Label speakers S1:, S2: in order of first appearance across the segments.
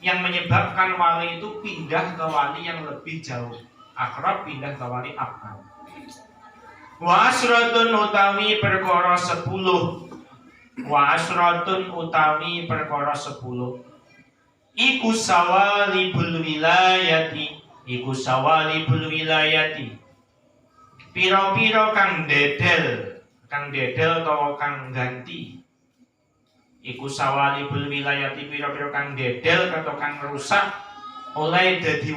S1: yang menyebabkan wali itu pindah ke wali yang lebih jauh. Akrab pindah ke wali abad. Wa asratun utawi perkara 10. Wa asratun utawi perkara 10. Iku sawalibul wilayati. Iku sawalibul wilayati. Piro-piro kang dedel utawa kang ganti. Iku sawalibul wilayati piro-piro kang dedel atau kang rusak oleh dadi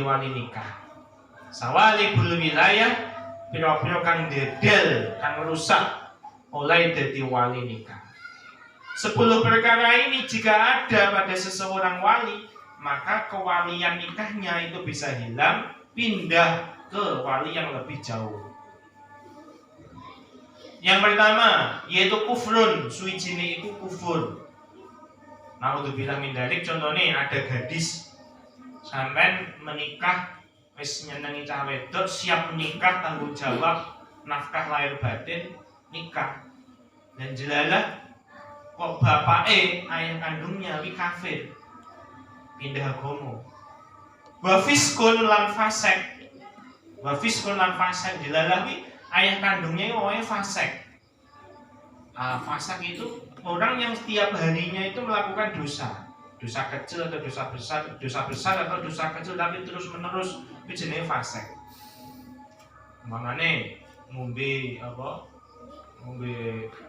S1: wali nikah. Sawalibul wilayah piro-piro kang dedel kang rusak oleh dadi wali nikah. 10 perkara ini jika ada pada seseorang wali, maka kewalian nikahnya itu bisa hilang, pindah ke wali yang lebih jauh. Yang pertama yaitu kufrun, suwijine iku kufur. Naudzubillah min dzalik. Contohnya ada gadis sampean menikah wis nyenengi cah wedok, siap menikah, tanggung jawab nafkah lahir batin, nikah. Dan jelalah kok bapake ayah kandungnya wi kafir, pindah agama. Wa fiskun lan fasek. Wa fiskun lan fasek jelalah wi ayah kandungnya itu fasek. Fasek itu orang yang setiap harinya itu melakukan dosa kecil atau dosa besar atau dosa kecil tapi terus menerus, itu jenis fasek. Makanya ngombe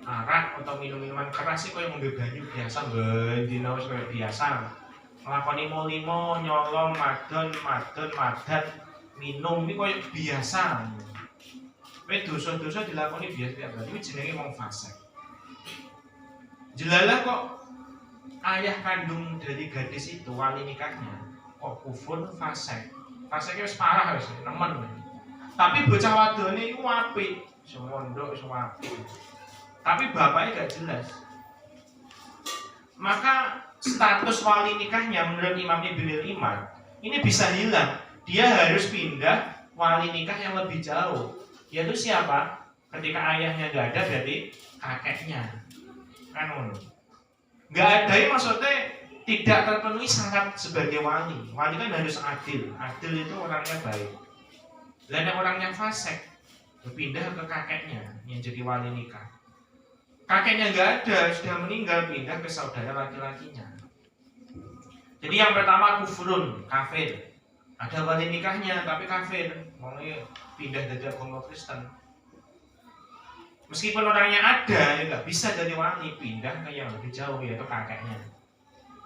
S1: arak atau minum-minuman keras sih kayak ngombe banyu biasa, bendina wis kayak biasa. Nglakoni molimo, nyolong, madon, madat, minum iki kayak biasa. Wis dosa-dosa dilakoni biasa tiap hari, iki jenenge wong fasik. Jelalah kok ayah kandung dari gadis itu wali nikahnya kok kufur fasik. Fasiknya wis parah wis, nemen. Tapi bocah wadone iku apik. Semondok semua, tapi bapaknya gak jelas. Maka status wali nikahnya menurut Imam Ibnul Imam ini bisa hilang. Dia harus pindah wali nikah yang lebih jauh. Yaitu siapa? Ketika ayahnya gak ada, berarti kakeknya. Kan gak ada, maksudnya tidak terpenuhi syarat sebagai wali. Wali kan harus adil. Adil itu orangnya baik. Dan orangnya fasik, pindah ke kakeknya yang jadi wali nikah. Kakeknya nggak ada, sudah meninggal, pindah ke saudara laki-lakinya. Jadi yang pertama kufurun, kafir. Ada wali nikahnya tapi kafir, maunya pindah dari agama Kristen. Meskipun orangnya ada, ya nggak bisa jadi wali, pindah ke yang lebih jauh yaitu kakeknya.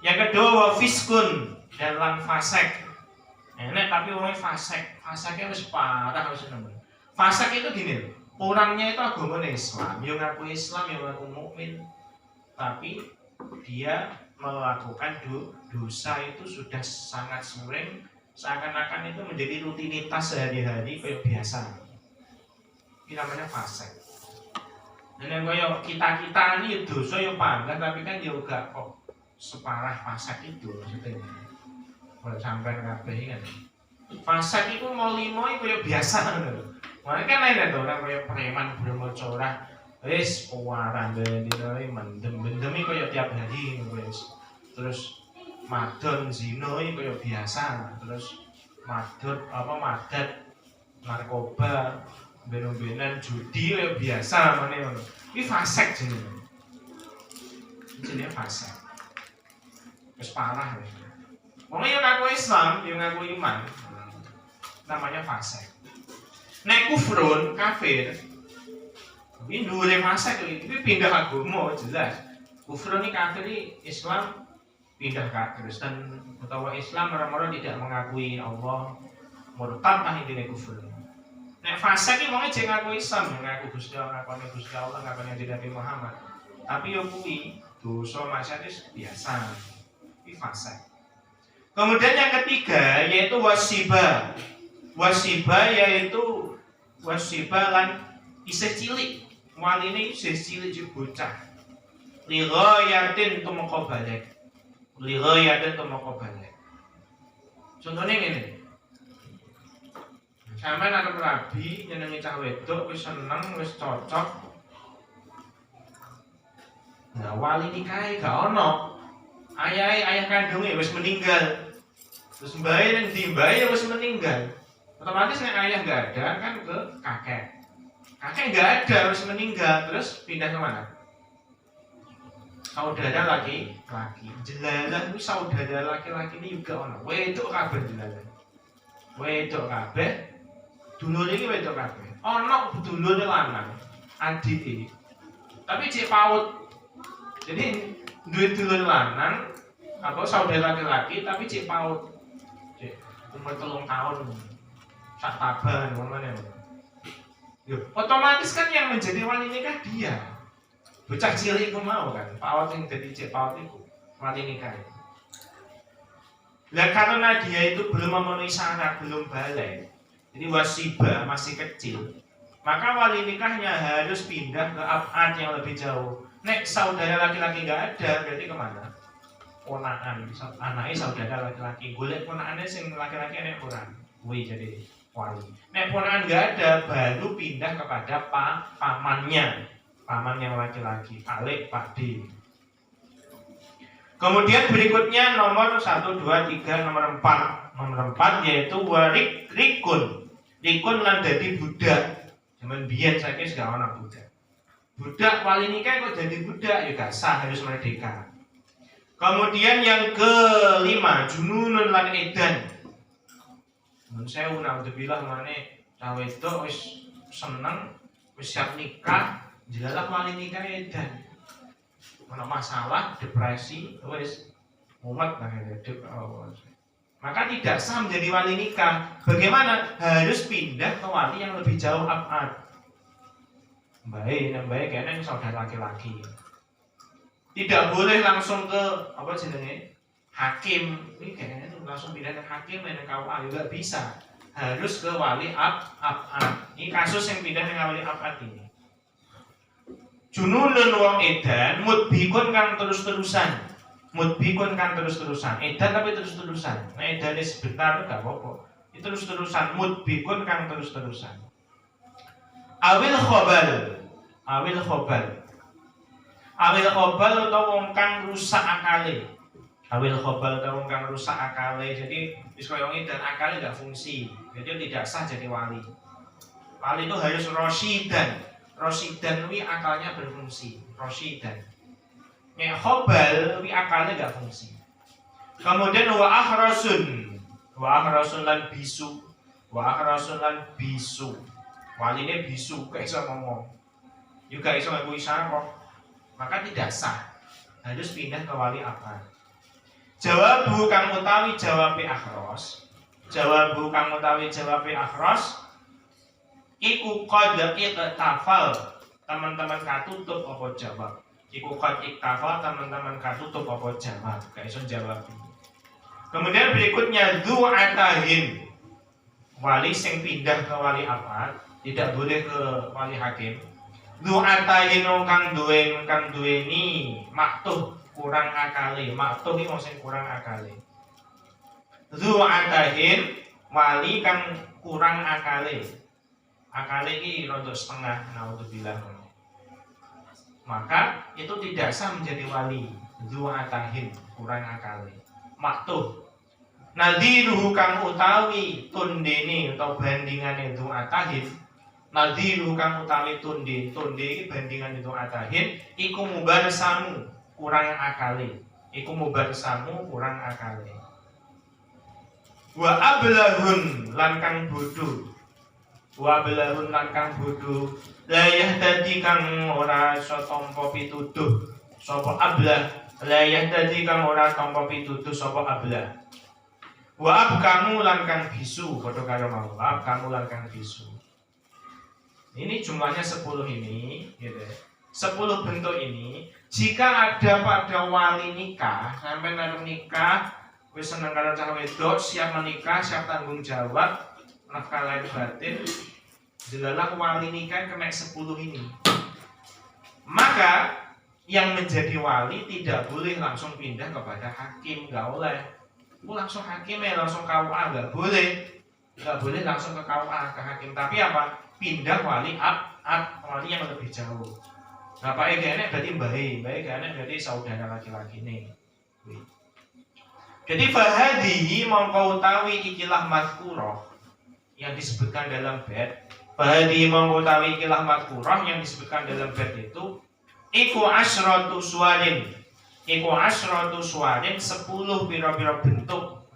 S1: Yang kedua fiskun dan lan fasek. Enak tapi orangnya fasek, faseknya harus parah, harus nemen. Fasik itu gini, orangnya itu agama Islam, yang ngaku Islam, yang ngaku mukmin, tapi dia melakukan dosa itu sudah sangat sering, seakan-akan itu menjadi rutinitas sehari-hari kayak biasa. Ini namanya fasik. Dan yang kayak kita ini dosa yang pangkat, tapi kan juga kok separah fasik itu maksudnya. Kalau sampai kabeh kan, fasik itu mau limo itu kayak biasa kan. Makanya kan lain tuh orang kayak preman bermocorah, wes pewaran dari mendem kayak tiap hari, wes terus madon zino kayak biasa, terus madat narkoba, benon-benon judi kayak biasa, mana ini fasik jenisnya fasik, terus parah, makanya yang ngaku Islam, yang ngaku iman, namanya fasik. Nek kufrun kafir, ini dua fasik ini pindah agama jelas. Kufrun ini kafir ini Islam pindah ke Kristen atau Islam orang-orang tidak mengakui Allah, murtad lah intinya kufrun. Nek fasik ini mau aja ngaku Islam, ngaku Gusti Allah, ngaku Nabi Muhammad. Tapi yo kuwi dosa maksiat biasa. Ini fasik. Kemudian yang ketiga yaitu wasibah. Wasibah yaitu wasibah lan isih cilik. Waline isih cilik juga bocah. Lighayatin tumeka balik. Lighayatin tumeka balik. Contohnya ngene. Sampeyan arep rabi nyenengi cah wedok wis seneng, wis cocok. Nah, wali nikahe gak ono. ayah kandungnya wis meninggal. Terus mbah ya wis meninggal. Otomatis nek ayah nggak ada kan ke kakek. Kakek nggak ada wis meninggal, terus pindah kemana? Saudara laki. Jelalah itu saudara laki-laki ini juga ono. Wedok kabeh jelalah. Wedok kabeh. Dulur iki wedok kabeh. Ono dulure lanang, adik. Tapi cek paut. Jadi duwe dulur lanang apa saudara laki-laki tapi cek paut. Umur 3 tahun sak taban ngomongnya. Otomatis kan yang menjadi wali nikah dia. Bocah cilik itu mau kan, paut yang jadi cek paut itu wali nikah. Nah karena dia itu belum memenuhi syarat, belum balik, jadi wasibah masih kecil, maka wali nikahnya harus pindah ke abad yang lebih jauh. Nek saudara laki-laki nggak ada, berarti kemana? Ponakan, anaknya saudara laki-laki, golek ponakannya sing laki-laki enek kurang, wih jadi wali. Nek ponakan nggak ada, baru pindah kepada pamannya, paman yang laki-laki, alik, pakde. Kemudian berikutnya nomor 1, 2, 3, nomor 4. Nomor 4 yaitu rikun. Rikun lan dadi budak. Zaman biyen saiki wis gak ana budak. Budak wali nikah kok jadi budak ya gak sah, harus merdeka. Kemudian yang kelima, jununun lan edan. Mun sewu naudzubillah mane cah wedok wis seneng, wis siap nikah, jelalah wali nikah edan. Ono masalah, depresi, wis mumet lah hidup. Maka tidak sah menjadi wali nikah. Bagaimana? Harus pindah ke wali yang lebih jauh abad. Baik kayaknya saudara laki-laki. Tidak boleh langsung ke apa jenenge hakim. Ini kayaknya langsung pindah ke hakim dan KUA juga bisa. Harus ke wali abad. Ini kasus yang pindah ke wali abad ini. Jununun wong edan mudbikun kang terus-terusan. Mudbikun kang terus-terusan. Edan tapi terus-terusan. Nah edane sebentar gak apa-apa. Itu terus-terusan. Mudbikun kang terus-terusan. Awil khobal atau wong kang rusak akale. Awil khobal atau wong kang rusak akale. Jadi wis koyo dan akale gak fungsi. Jadi tidak sah jadi wali. Wali itu harus Rosidan wi akalnya berfungsi. Rosidan. Nek khobal wi akalnya gak fungsi. Kemudian wa akhrasun lan bisu. Waline bisu gak iso ngomong. Juga iso ngaku isyarah. Maka tidak sah. Harus pindah ke wali apa? Jawabu kang utawi jawabe akhras. Iku qad iktafal. Teman-teman katutup apa jawab. Iku qad iktafal teman-teman katutup apa jawab. Gak iso jawab. Kemudian berikutnya du'atahin. Wali sing pindah ke wali apa? Tidak boleh ke wali hakim. Du'atahin kang duweni maktuh kurang akale. Maktuh iki sing kurang akale. Du'atahin wali kang kurang akale. Akale iki rontok setengah, naudzubillah. Maka itu tidak sah menjadi wali. Du'atahin kurang akale. Maktuh. Nadhiruhu kang utawi tundene atau bandingane du'atahin. Nadhiruhu kang utawi tunde iki bandingan du'atahin iku mubarsamu kurang akale. Wa ablahun lan kang bodho. La yahtadi kang ora iso tampa pituduh sapa ablah. La yahtadi kang ora tampa pituduh sapa ablah. Wa abkamu lan kang bisu, padha karo mau. Abkamu lan kang bisu. Ini jumlahnya 10 ini, gitu. 10 bentuk ini. Jika ada pada wali nikah, sampai arep nikah, wis seneng karo cah wedok, siap menikah, siap tanggung jawab, nafkah lahir batin, jelalah wali nikah kena 10 ini. Maka yang menjadi wali tidak boleh langsung pindah kepada hakim, nggak boleh. Langsung hakim ya, langsung KUA nggak boleh langsung ke KUA ke hakim. Tapi apa? Pindah wali wali yang lebih jauh. Nah, Pak Ege berarti baik berarti saudara laki-laki nih. Jadi fahadihi mongko utawi ikilah madkurah yang disebutkan dalam bait. Fahadihi mongko utawi ikilah madkurah yang disebutkan dalam bait itu iku asyratu suwarin. Iku asyratu suwarin 10 pira-pira bentuk.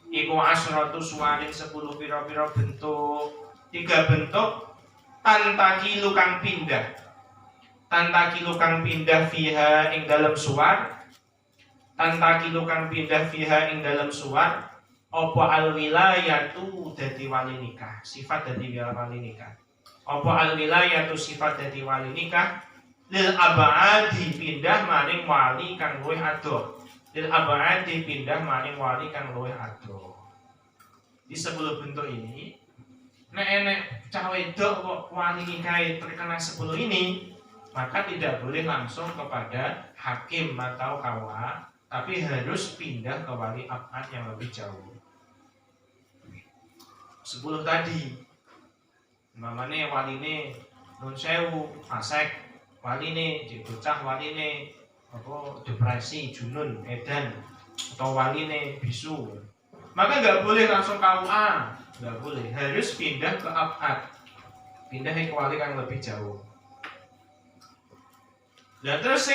S1: Iku asyratu suwarin 10 pira-pira bentuk. 3 bentuk tantakilu kang pindah. Tantakilu kang pindah fiha ing dalam suwar. Tantakilu kang pindah fiha ing dalam suwar. Apa al wilayatu dadi wali nikah. Sifat dadi wali nikah. Apa al wilayatu sifat dadi wali nikah. Lil abadi pindah maring wali kang luwih adoh. Lil abadi pindah maring wali kang luwih adoh. Di 10 bentuk ini, nek cah wedok kok wali nikah terkena 10 ini, maka tidak boleh langsung kepada hakim atau KUA, tapi harus pindah ke wali abad yang lebih jauh. 10 tadi, namanya waline nun sewu, fasek, waline bocah, waline depresi, junun, edan, atau waline bisu. Maka nggak boleh langsung KUA, nggak boleh, harus pindah ke abad, pindah ke wali yang lebih jauh. Dan terus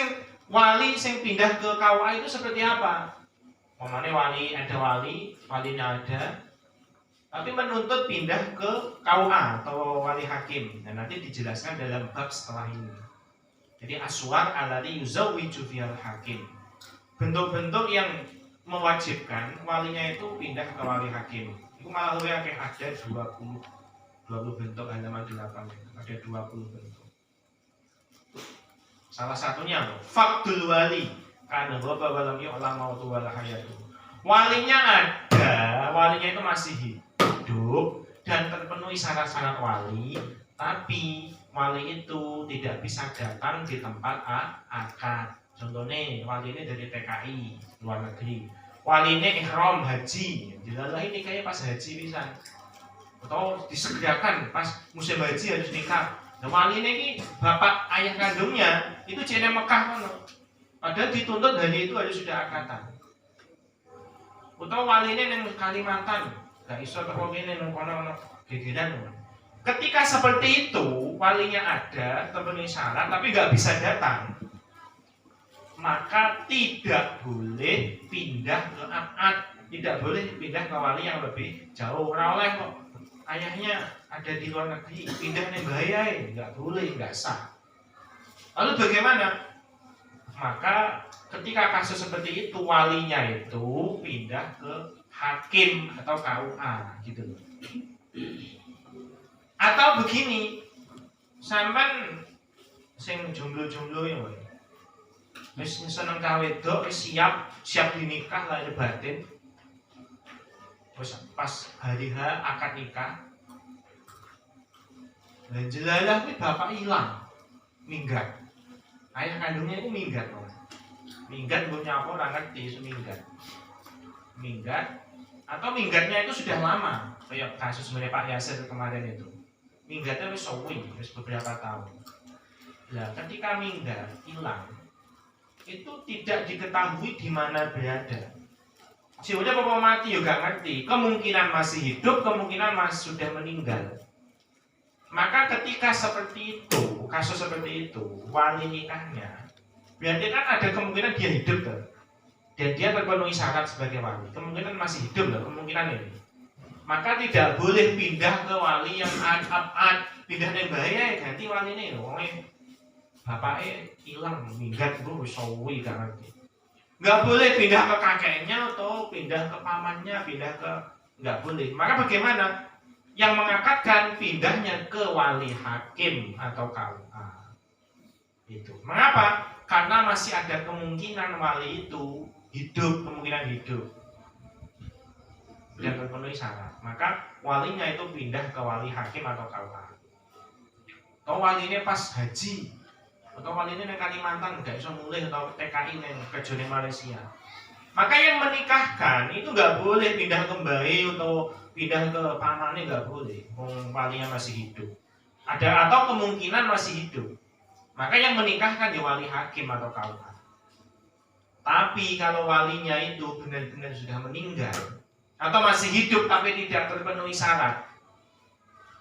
S1: wali sing pindah ke KUA itu seperti apa? Mamane wali walinya ada, tapi menuntut pindah ke KUA atau wali hakim. Dan nanti dijelaskan dalam bab setelah ini. Jadi aswar alladzi yuzawwiju fihal hakim. Bentuk-bentuk yang mewajibkan walinya itu pindah ke wali hakim. Itu malah lebih akeh, ada 20 bentuk, halaman 8 ada 20 bentuk. Salah satunya fakdul wali karena bapak walam yu'lam mautu wala hayatu. Walinya ada, walinya itu masih hidup dan terpenuhi syarat-syarat wali, tapi wali itu tidak bisa datang di tempat akad. Contohnya wali ini dari TKI luar negeri, wali ini ihram haji, dilalahi nikahnya pas haji bisa, atau disegerakan pas musim haji harus nikah. Nah, wali ini bapak ayah kandungnya itu jene Mekah kan, padahal dituntut hari itu harus sudah akatan. Atau wali ini yang Kalimantan, gak iso teko kene nang kono gegeran. Ketika seperti itu, walinya ada, terpenuhi syarat, tapi nggak bisa datang, maka tidak boleh pindah ke abad, tidak boleh pindah ke wali yang lebih jauh. Ora oleh kok ayahnya ada di luar negeri, pindah nih bahaya, nggak boleh, nggak sah. Lalu bagaimana? Maka ketika kasus seperti itu, walinya itu pindah ke hakim atau KUA, gitu loh. Atau begini, sampean sing jomblo-jomblo ya, wis seneng cawe wedok, wis siap dinikah lahir batin. Terus pas hari H akad nikah, dan jelalah kuwi bapak hilang, minggat. Ayah kandungnya itu minggat, minggat punya apa orang ngerti, minggat, atau minggatnya itu sudah lama, kayak kasus milik Pak Yasir kemarin itu. Minggatnya wis suwi, wis beberapa tahun. Nah, ketika minggat hilang, itu tidak diketahui di mana berada. Siapa bapak mati juga ngerti, kemungkinan masih hidup, kemungkinan masih sudah meninggal. Maka ketika seperti itu, kasus seperti itu, wali nikahnya, berarti kan ada kemungkinan dia hidup tuh, dan dia terpenuhi syarat sebagai wali. Kemungkinan masih hidup loh, kemungkinan ini. Maka tidak boleh pindah ke wali yang abad, pindah yang bahaya, ganti wali ini loh. Bapaknya hilang, minggat, bro, sawi gak ngerti. Nggak boleh pindah ke kakeknya atau pindah ke pamannya, nggak boleh. Maka bagaimana? Yang mengakatkan pindahnya ke wali hakim atau KUA. Itu. Mengapa? Karena masih ada kemungkinan wali itu hidup, kemungkinan hidup dan terpenuhi syarat. Maka walinya itu pindah ke wali hakim atau KUA. Atau walinya pas haji, atau walinya yang Kalimantan nggak bisa mulai, atau TKI yang kerja di Malaysia. Maka yang menikahkan itu nggak boleh pindah ke Mbah atau pindah ke pamannya, nggak boleh. Walinya masih hidup. Ada atau kemungkinan masih hidup. Maka yang menikahkan di wali hakim atau KUA. Tapi kalau walinya itu benar-benar sudah meninggal atau masih hidup tapi tidak terpenuhi syarat,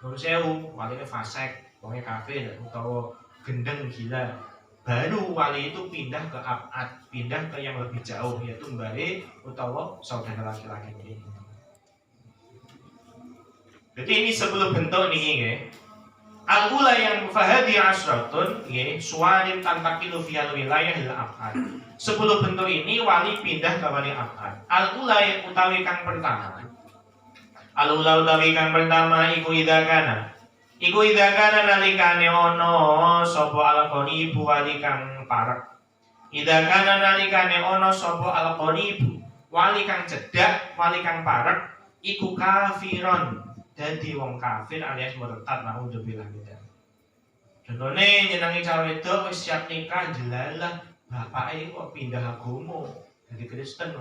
S1: menurut saya walinya fasik, walinya kafir atau gendeng gila, baru wali itu pindah ke abad, pindah ke yang lebih jauh, yaitu mbari atau saudara laki-laki ini. Jadi ini sebelum bentuk nih ya. Al-ula yang fahadi asratun ya, suwarin tantakilu fiyal wilayah il abad. Sebelum bentuk ini wali pindah ke wali abad. Al-ula yang utawi kang pertama. Al-ula utawi kang pertama iku idakana. Iku idakana nalikane ono sapa al-qaribu wali kang parek. Idakana nalikane ono sapa al-qaribu wali kang cedhak, wali kang parek iku kafiron. Dadi wong kafir alias murtad, naudzubillah min dzalik. Contone nyenengi cawe wedok wis siap nikah jelalah bapake kok pindah agama jadi Kristen.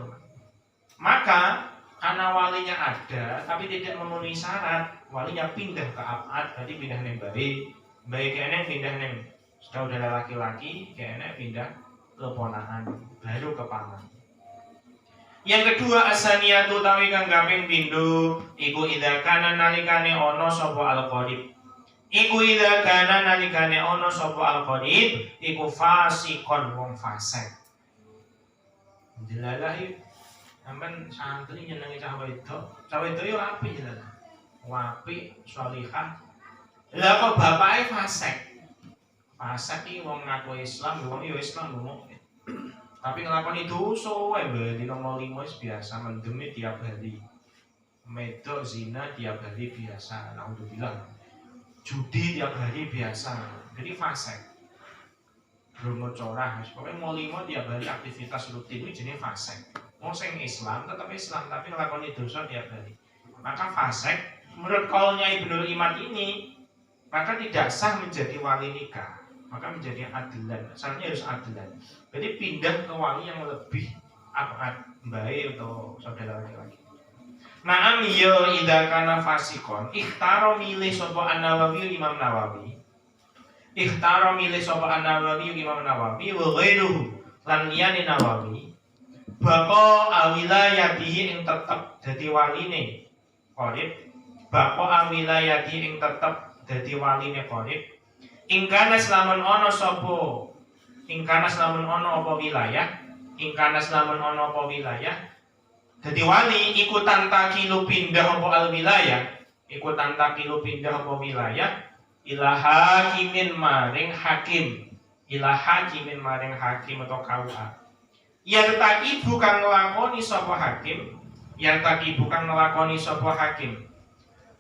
S1: Maka karena walinya ada tapi tidak memenuhi syarat, walinya pindah ke abad, berarti pindah ning bae kene pindah ning saudara laki-laki, kene pindah ke ponakan, baru ke paman. Yang kedua asaniyatu tawi kang kaping pindho iku idza kana nalikane ana sapa al-qarib. Iku idza kana nalikane ana sapa al-qarib iku fasikon wong fasik. Jelalahi sampean santri nyenengi cah wedok. Cah wedok yo apik jelalah. Apik, shalihah. Lah kok bapake fasik. Fasik iki wong ngaku Islam, wong yo Islam wong. Tapi ngelakoni dosa wae bali nomor 5 biasa, mendemi tiap hari. Medok zina tiap hari biasa, naudzubillah. Judi tiap hari biasa. Jadi fasik. Bromo corah, pokoke mau 5 tiap hari aktivitas rutin iki jenenge fasik. Wong sing Islam tetep Islam tapi ngelakoni dosa tiap hari. Maka fasik menurut kaulnya Ibnu Imad ini maka tidak sah menjadi wali nikah. Maka menjadi adilan, asalnya harus adilan. Jadi pindah ke wali yang lebih abad, baik atau saudara laki-laki. Naam yo idza kana fasikon, ikhtaro milih sapa An-Nawawi Imam Nawawi. Ikhtaro milih sapa An-Nawawi Imam Nawawi wa ghairuhu lan liyane Nawawi. Bako awilayatihi ing tetep dadi waline qarib. Bako awilayatihi ing tetep dadi waline qarib. Ingkana selamun ono sopo, ingkana selamun ono apa wilayah, ingkana selamun ono apa wilayah. Jadi wali ikutan takilu pindah apa al wilayah, ikutan takilu pindah apa wilayah. Ilah hakimin maring hakim, ilah hakimin maring hakim atau KUA. Yang taki bukan ngelakoni sopo hakim, yang taki bukan ngelakoni sopo hakim.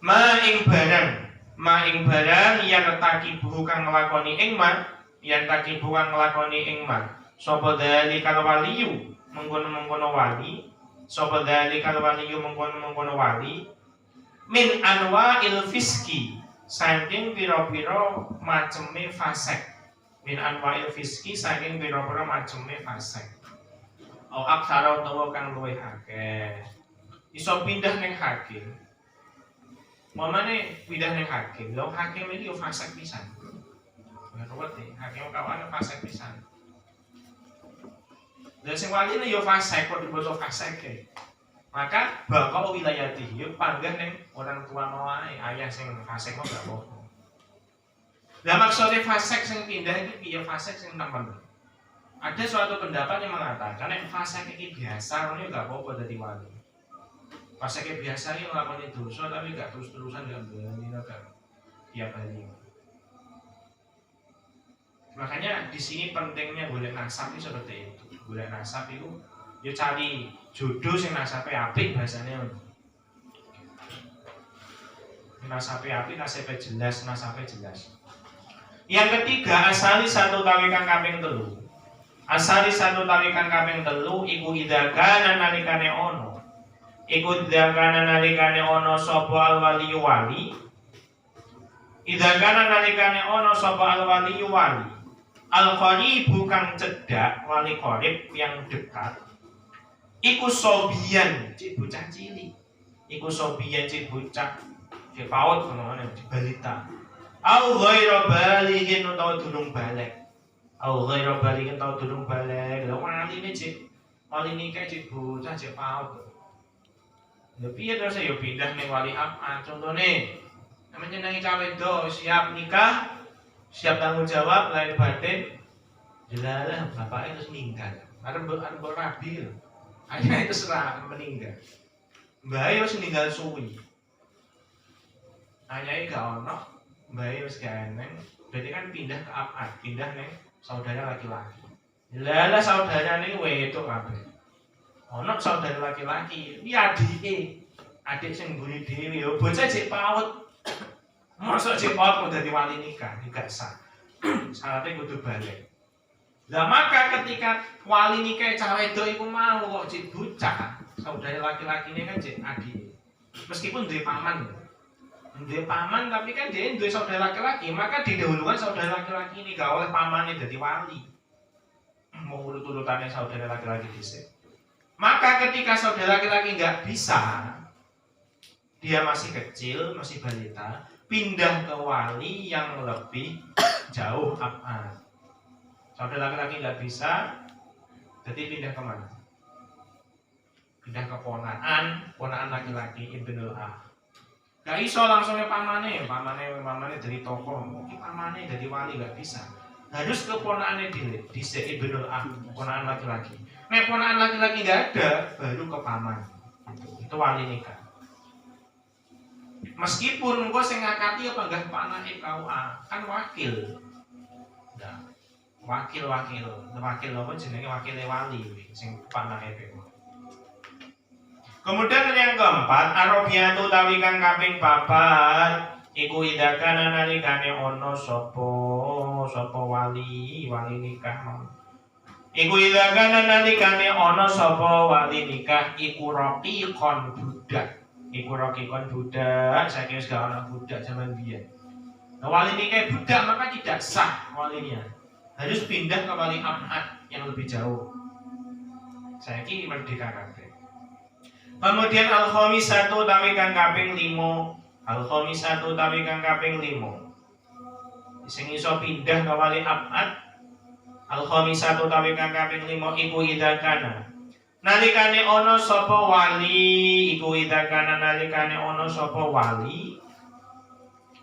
S1: Maing barang. Maing barang yang takibu kang nglakoni ing man, yang takibu kang nglakoni ing man. Sapa dalikal waliyu mengkono-mengkono wali, sapa dalikal waliyu mengkono-mengkono wali min anwa'il fiski, saking pira-pira maceme fasik. Min anwa'il fiski saking pira-pira maceme fasik. Au aksara utawa kang luwih akeh. Iso pindah ning hakim. Mamane pindah ning hakim, lho hakim iki yo fasik pisan. Ya ruwet iki, hakim kawane fasik pisan. Lah sing waline yo fasik kok diboto fasik e. Maka bakal wilayati yo panggah ning orang tua wae, ayah sing fasik kok gak apa-apa. Lah maksudnya fasik sing pindah iki piye fasik sing nemen. Ada suatu pendapat yang mengatakan nek fasik iki biasa ngono yo gak apa-apa dadi wali. Fasik biasa ini melakukan dosa tapi gak terus-terusan gak berani kan tiap hari. Makanya di sini pentingnya golek nasab itu seperti itu. Golek nasab itu, yo cari jodoh sing nasabe apik bahasane. Nasabe apik, nasabe jelas, nasabe jelas. Yang ketiga asali satu tawikan kaping telu. Asali satu tawikan kaping telu iku idza kana nalikane ono. Iku dzakana nalikane ana sapa al-waliyu wali. Idza kana nalikane ana sapa al-waliyu wali. Al-qaribu kang cedhak, wali qarib yang dekat. Iku sobian, cik bocah cilik. Iku sobian cik bocah, cik paut ngono balita. Au ghairu balighin utawa durung balik. Au ghairu balighin utawa durung balik. Lha waline cik wali nikah cek bocah cek paut. Ya piye terus ya pindah ning wali apa? Contone namanya nyenengi cawe wedok siap nikah, siap tanggung jawab lahir batin. Jelalah bapaknya terus meninggal. Arep rabi. Ayahnya itu serah meninggal. Mbahnya harus meninggal suwi. Ayahnya gak ono, mbahnya harus gak eneng. Berarti kan pindah ke abad, pindah nih saudara laki-laki. Jelalah saudara nih wedok kabeh. Ono saudara laki-laki, iki adike. Adik sing nggone dhewe ya bocah cek paut. Mosok cek paut kok dadi wali nikah, gak sah. Syaratnya kudu balik. Lah maka ketika wali nikah cah wedok iku mau kok cek bocah, saudara laki-laki ini kan cek adik. Meskipun duwe paman. Duwe paman tapi kan dia duwe saudara laki-laki, maka didahulukan saudara laki-laki ini gak oleh pamane dadi wali. Mau urut-urutannya saudara laki-laki dhisik. Maka ketika saudara laki-laki nggak bisa, dia masih kecil, masih balita, pindah ke wali yang lebih jauh abad. Saudara laki-laki nggak bisa, jadi pindah ke mana? Pindah ke ponaan laki-laki ibnul akh. Gak iso langsungnya pamane dari tokoh, mungkin pamane dari wali nggak bisa. Harus ke ponaannya di ibnul akh, ponaan laki-laki. Nek ponaan laki-laki nggak ada, baru ke paman. Itu wali nikah. Meskipun engko sing ngakati apa enggak panake KUA, kan wakil. Nah, wakil apa jenenge wakil wali sing panake PU. Kemudian yang keempat, arobiyatu tawi kang kaping papat iku idakana nalikane ana sapa wali nikah. Iku idakana nalikane ana sapa wali nikah iku raqiqon budak. Iku raqiqon budak, saiki wis gak ana budak zaman biyen. Nah, wali nikah budak maka tidak sah walinya. Harus pindah ke wali amad yang lebih jauh. Saiki merdeka kabeh. Kemudian al-khamisatu tawi kang kaping 5. Al-khamisatu tawi kang kaping 5. Sing iso pindah ke wali abad. Al-khamisatu tawi kang kaping 5 iku idakana. Nalikane ana sapa wali, iku idakana nalikane ana sapa wali.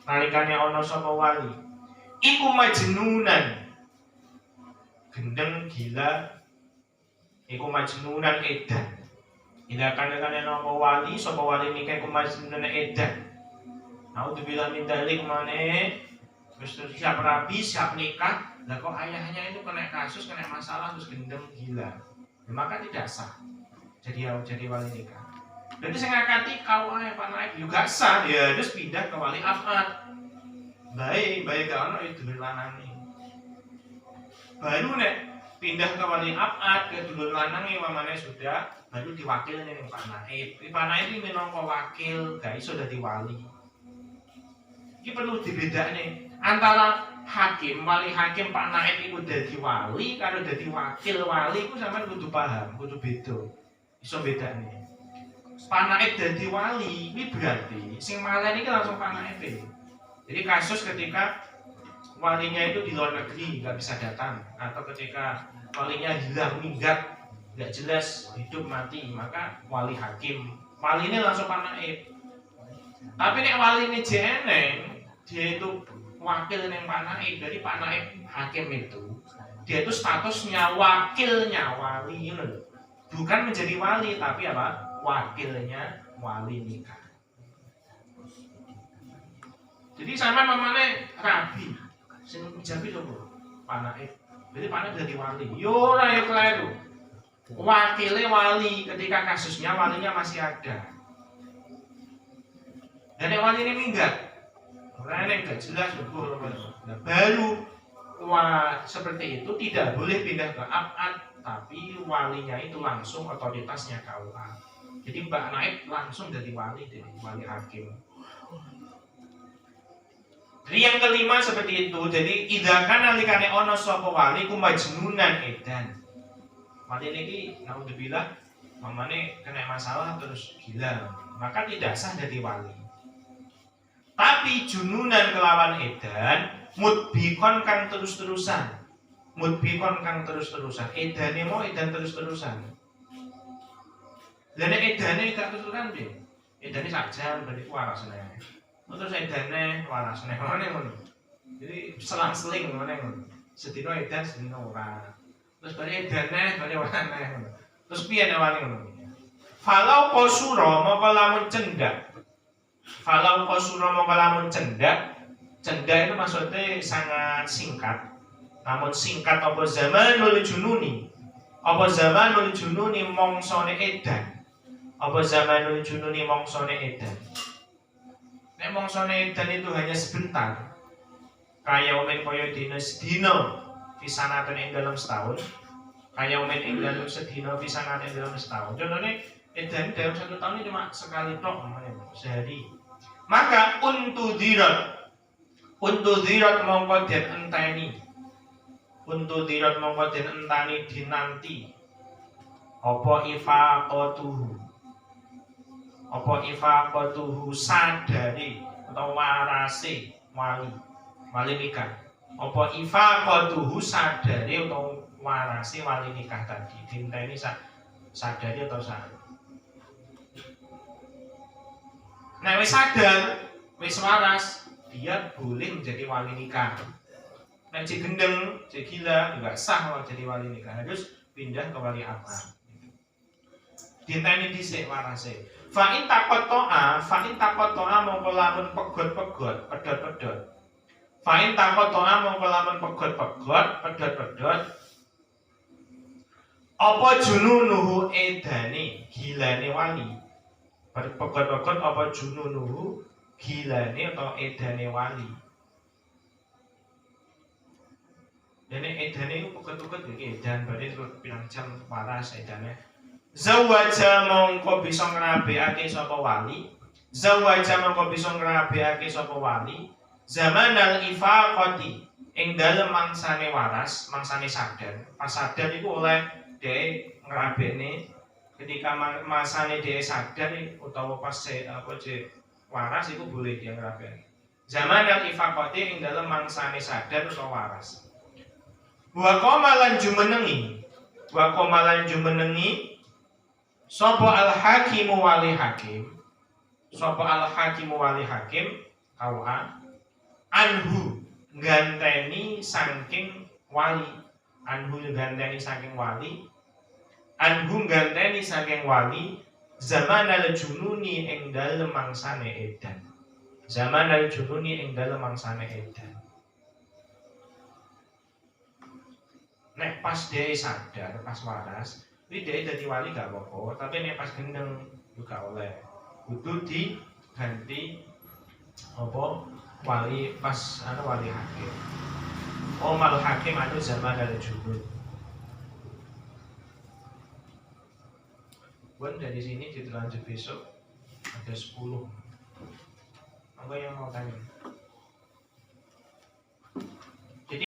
S1: Nalikane ana sapa wali. Iku majnunan. Gendeng gila. Iku majnunan edan. Ila kana-kana nama wali, sapa wali nikah kumajinan edan. Naudzubillah min dzalik maneh. Wis siap rabi, siap nikah, lah kok ayahnya itu kena kasus, kena masalah terus gendeng gila. Ya, maka tidak sah. Jadi wali nikah. Berarti sing ngakati KUA panake juga sah, ya terus pindah ke wali abad. Baik gak ono itu lanang. Baru nek pindah ke wali abad ke dulur lanang mamane sudah baru diwakil ning Pak Naib. Pak Naib iki minangka wakil, gak iso dadi wali. Iki perlu dibedakne antara hakim, wali hakim Pak Naib iku dadi wali karo dadi wakil wali iku sampean kudu paham, kudu beda. Iso bedakne. Pak Naib dadi wali iki berarti sing malih iki langsung Pak Naib. Jadi kasus ketika walinya itu di luar negeri nggak bisa datang, atau ketika walinya hilang minggat nggak jelas hidup mati, maka wali hakim wali ini langsung Pak Naib. Tapi nek wali ini jeneng dia itu wakil neng Pak Naib, jadi Pak Naib hakim itu dia itu statusnya wakilnya wali, bukan menjadi wali tapi apa, wakilnya wali nikah. Jadi sama mamane rabi sing jabi lho Pak Naib. Jadi Pak Naib jadi wali. Yo ora yo kleru. Wakilnya wali ketika kasusnya walinya masih ada. Dan wali ini minggat. Orang yang gak jelas betul. Nah, baru seperti itu tidak boleh pindah ke abad, tapi walinya itu langsung otoritasnya KUA. Jadi Mbak Naib langsung jadi wali hakim. Jadi yang kelima seperti itu. Jadi idza kana likane ana sapa wali ku majnunan edan. Wali niki naudzubillah mamane kena masalah terus gila, maka tidak sah jadi wali. Tapi jununan kelawan edan, mudbikon kang terus-terusan. Mudbikon kang terus-terusan. Edane mau edan terus-terusan. Lah nek edane gak tuturan piye? Edane sak jam berarti waras neh. Terus edane waras neh ngene ngono. Jadi selang-seling ngene ngono. Sedina edan sedina ora. Terus bari edane bari ora neh ngono. Terus piye nek wani ngono? Falau qasura maka lamun cendak. Falau qasura maka lamun cendak. Cendak itu maksudnya sangat singkat. Namun singkat apa zamanul jununi. Apa zamanul jununi mongsone edan. Apa zamanul jununi mongsone edan. Nek mongsone edan itu hanya sebentar. Kaya umen kaya dina sedina pisanatan ing dalam setahun. Kaya umen ing dalam sedina pisanatan ing dalam setahun. Contohnya edan dalam 1 tahun ini cuma sekali tok sehari. Maka untuk dirat mongko den enteni. Untuk dirat mongko den entani dinanti. Apa ifaqatuhu. Apa ifaqatuhu sadari atau warase wali nikah. Apa ifaqatuhu sadari atau warase wali nikah tadi. Dinteni sadari atau sadari. Nah wis sadar, wis waras, dia boleh menjadi wali nikah. Nah cek gendeng, cek gila, juga sah kalau jadi wali nikah. Harus pindah ke wali amar. Dinteni dhisik warase. Fa in taqatta'a mongko lamun pegot-pegot, pedhot-pedhot. Fa in taqatta'a mongko lamun pegot-pegot, pedhot-pedhot. Apa jununuhu edane, gilane wali. Pegot-pegot apa jununuhu gilane atau edane wali. Dene edane itu pegot-pegot iki edan berarti terus pirang jam waras edane. Zawaja mongko bisa ngrabekake sapa wali. Zawaja mongko bisa ngrabekake sapa wali. Zamanal ifaqati ing dalem mangsane waras, mangsane sadar. Pas sadar iku oleh dhek ngrabekne ketika masane dhek sadar utawa pas waras iku boleh dia ngrabekne. Zamanal ifaqati ing dalem mangsane sadar utawa waras. Wa qamalan jumenengi. Wa qamalan jumenengi sapa al-hakimu wali hakim. Sapa al-hakimu wali hakim kawa anhu ganteni saking wali. Anhu ganteni saking wali. Anhu ganteni saking wali zamanal jununi ing dalem mangsane edan. Zamanal jununi ing dalem mangsane edan. Nek pas dia sadar, pas waras, ini dia jadi wali gak apa-apa, tapi nek pas gendeng juga oleh. Kudu diganti apa wali pas wali hakim. Omal hakim anu zaman dari junun. Buat dari sini dilanjut besok ada 10. Apa yang mau tanya?